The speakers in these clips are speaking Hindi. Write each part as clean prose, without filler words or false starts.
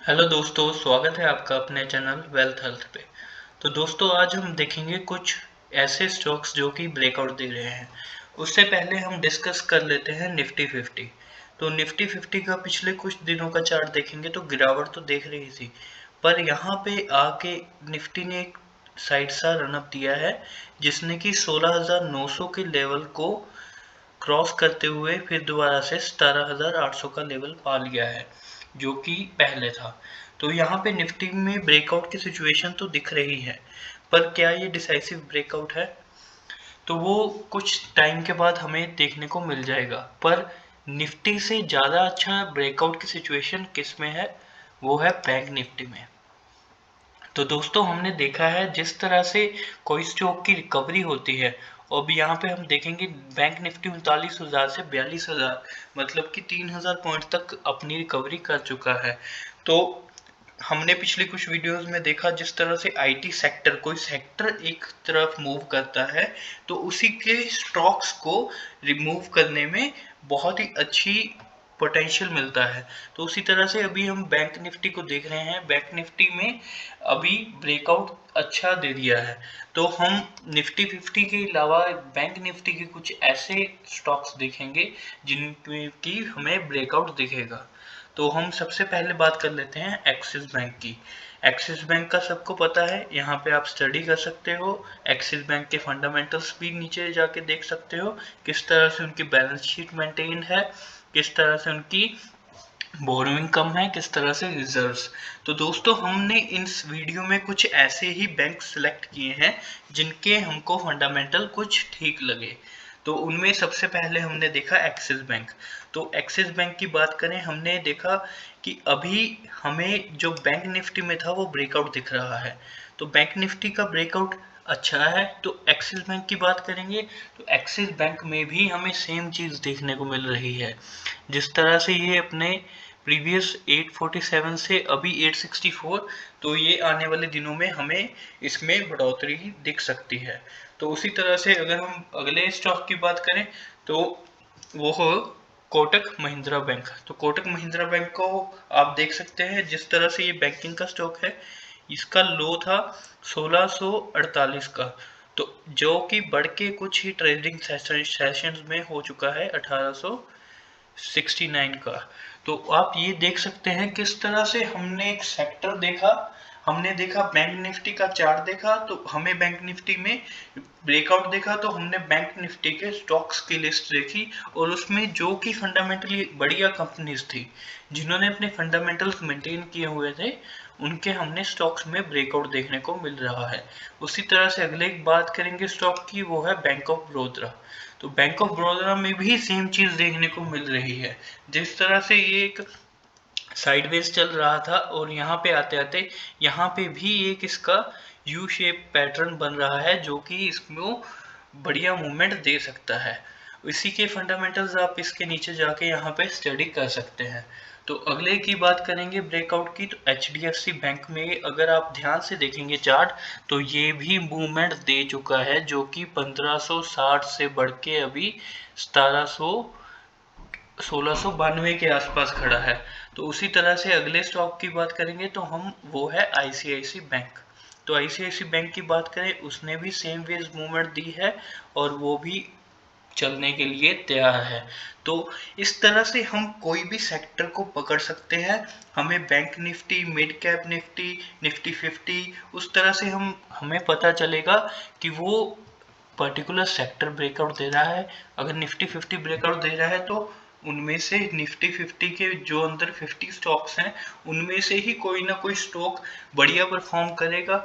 हेलो दोस्तों, स्वागत है आपका अपने चैनल वेल्थ हेल्थ पे। तो दोस्तों, आज हम देखेंगे कुछ ऐसे स्टॉक्स जो कि ब्रेकआउट दे रहे हैं। उससे पहले हम डिस्कस कर लेते हैं निफ्टी 50। तो निफ्टी 50 का पिछले कुछ दिनों का चार्ट देखेंगे तो गिरावट तो देख रही थी, पर यहाँ पे आके निफ्टी ने एक साइड सा रनअप दिया है, जिसने कि 16,900 के लेवल को क्रॉस करते हुए फिर दोबारा से 17,800 का लेवल पा लिया है, जो कि पहले था। तो यहाँ पे निफ्टी में ब्रेकआउट की सिचुएशन तो दिख रही है, पर क्या ये डिसाइसिव ब्रेकआउट है? तो वो कुछ टाइम के बाद हमें देखने को मिल जाएगा। पर निफ्टी से ज़्यादा अच्छा ब्रेकआउट की सिचुएशन किस में है? वो है बैंक निफ्टी में। तो दोस्तों, हमने देखा है जिस तरह से कोई स्टॉक की रिकवरी होती है। अब यहाँ पे हम देखेंगे बैंक निफ्टी 39,000 से 42,000, मतलब कि 3,000 पॉइंट तक अपनी रिकवरी कर चुका है। तो हमने पिछले कुछ वीडियोस में देखा जिस तरह से आईटी सेक्टर, कोई सेक्टर एक तरफ मूव करता है तो उसी के स्टॉक्स को रिमूव करने में बहुत ही अच्छी पोटेंशियल मिलता है। तो उसी तरह से अभी हम बैंक निफ्टी को देख रहे हैं। बैंक निफ्टी में अभी ब्रेकआउट अच्छा दे दिया है। तो हम निफ्टी 50 के अलावा बैंक निफ्टी के कुछ ऐसे स्टॉक्स देखेंगे जिनमें कि हमें ब्रेकआउट दिखेगा। तो हम सबसे पहले बात कर लेते हैं एक्सिस बैंक की। एक्सिस बैंक का सबको पता है, यहाँ पे आप स्टडी कर सकते हो। एक्सिस बैंक के फंडामेंटल्स भी नीचे जाके देख सकते हो, किस तरह से उनकी बैलेंस शीट मेंटेन है, किस तरह से उनकी बोरोइंग कम है, किस तरह से रिजर्व्स। तो दोस्तों, हमने इस वीडियो में कुछ ऐसे ही बैंक सिलेक्ट किए हैं जिनके हमको फंडामेंटल कुछ ठीक लगे। तो उनमें सबसे पहले हमने देखा एक्सिस बैंक। तो एक्सिस बैंक की बात करें, हमने देखा कि अभी हमें जो बैंक निफ्टी में था वो ब्रेकआउट दिख रहा है। तो बैंक निफ्टी का ब्रेकआउट अच्छा है। तो एक्सिस बैंक की बात करेंगे तो एक्सिस बैंक में भी हमें सेम चीज़ देखने को मिल रही है। जिस तरह से ये अपने प्रीवियस 847 से अभी 864, तो ये आने वाले दिनों में हमें इसमें बढ़ोतरी दिख सकती है। तो उसी तरह से अगर हम अगले स्टॉक की बात करें तो वो हो कोटक महिंद्रा बैंक। तो कोटक महिंद्रा बैंक को आप देख सकते हैं, जिस तरह से ये बैंकिंग का स्टॉक है, इसका लो था 1648 का, तो जो कि बढ़ के कुछ ही ट्रेडिंग सेशंस में हो चुका है 1869 का। तो आप ये देख सकते हैं किस तरह से हमने एक सेक्टर देखा। हमने देखा बैंक निफ्टी का चार्ट देखा तो हमें बैंक निफ्टी में ब्रेकआउट देखा, तो हमने बैंक निफ्टी के स्टॉक्स की लिस्ट देखी और उसमें जो कि फंडामेंटली बढ़िया कंपनीज थी, जिन्होंने अपने फंडामेंटल्स मेंटेन किए हुए थे, उनके हमने स्टॉक्स में ब्रेकआउट देखने को मिल रहा है। उसी तरह से अगले एक बात करेंगे स्टॉक की, वो है बैंक ऑफ बड़ौदा। तो बैंक ऑफ बड़ौदा में भी सेम चीज देखने को मिल रही है। जिस तरह से ये एक साइडवेज चल रहा था और यहाँ पे आते आते यहाँ पे भी एक इसका यू शेप पैटर्न बन रहा है, जो कि इसमें बढ़िया मूवमेंट दे सकता है। इसी के फंडामेंटल्स आप इसके नीचे जाके यहाँ पे स्टडी कर सकते हैं। तो अगले की बात करेंगे ब्रेकआउट की, तो एचडीएफसी बैंक में अगर आप ध्यान से देखेंगे चार्ट, तो ये भी मूवमेंट दे चुका है, जो कि 1560 से बढ़ के अभी 1692 के आसपास खड़ा है। तो उसी तरह से अगले स्टॉक की बात करेंगे तो हम वो है आईसीआईसी बैंक। तो आईसीआईसी बैंक की बात करें, उसने भी सेम वेज मूवमेंट दी है और वो भी चलने के लिए तैयार है। तो इस तरह से हम कोई भी सेक्टर को पकड़ सकते हैं। हमें bank Nifty, mid cap Nifty, Nifty 50, उस तरह से हमें पता चलेगा कि वो पर्टिकुलर सेक्टर ब्रेकआउट दे रहा है। अगर निफ्टी 50 ब्रेकआउट दे रहा है तो उनमें से निफ्टी 50 के जो अंदर 50 स्टॉक्स हैं, उनमें से ही कोई ना कोई स्टॉक बढ़िया परफॉर्म करेगा।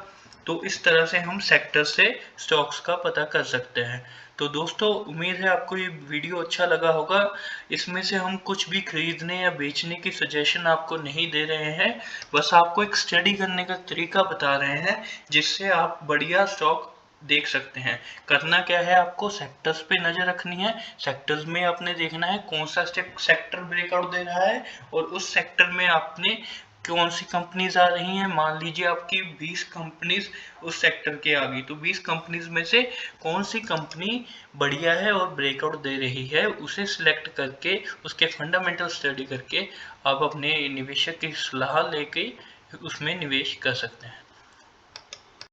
तो इस तरह से हम सेक्टर से स्टॉक्स का पता कर सकते हैं। तो दोस्तों, उम्मीद है आपको ये वीडियो अच्छा लगा होगा। इसमें से हम कुछ भी खरीदने या बेचने की सजेशन आपको नहीं दे रहे हैं, बस आपको एक स्टडी करने का तरीका बता रहे हैं जिससे आप बढ़िया स्टॉक देख सकते हैं। करना क्या है, आपको सेक्टर्स पे नजर रखनी है। सेक्टर्स में आपने देखना है कौन सा सेक्टर ब्रेकआउट दे रहा है और उस सेक्टर में आपने कौन सी कंपनीज आ रही हैं, मान लीजिए आपकी 20 कंपनीज उस सेक्टर के आ गई, तो 20 कंपनीज में से कौन सी कंपनी बढ़िया है और ब्रेकआउट दे रही है, उसे सिलेक्ट करके उसके फंडामेंटल स्टडी करके आप अपने निवेशक की सलाह लेके उसमें निवेश कर सकते हैं।